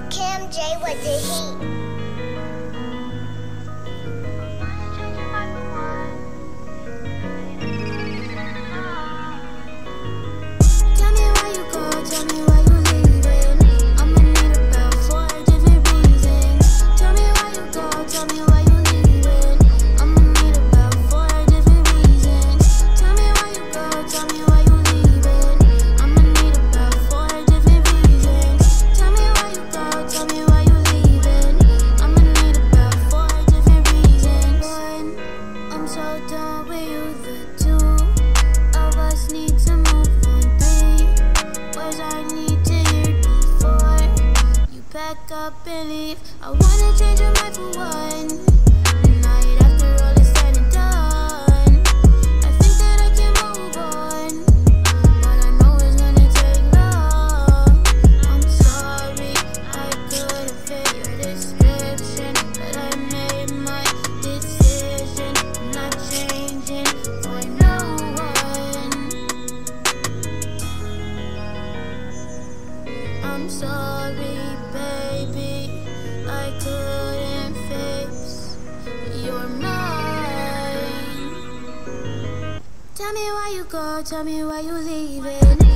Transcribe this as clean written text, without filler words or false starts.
Cam J with the heat. Back up and leave. I wanna change your mind for one night after all is said and done. I think that I can move on, but I know it's gonna take long. I'm sorry, I couldn't fit your description, but I made my decision. I'm not changing for no one. I'm sorry, baby, I couldn't fix your mind. Tell me why you go, tell me why you leaving.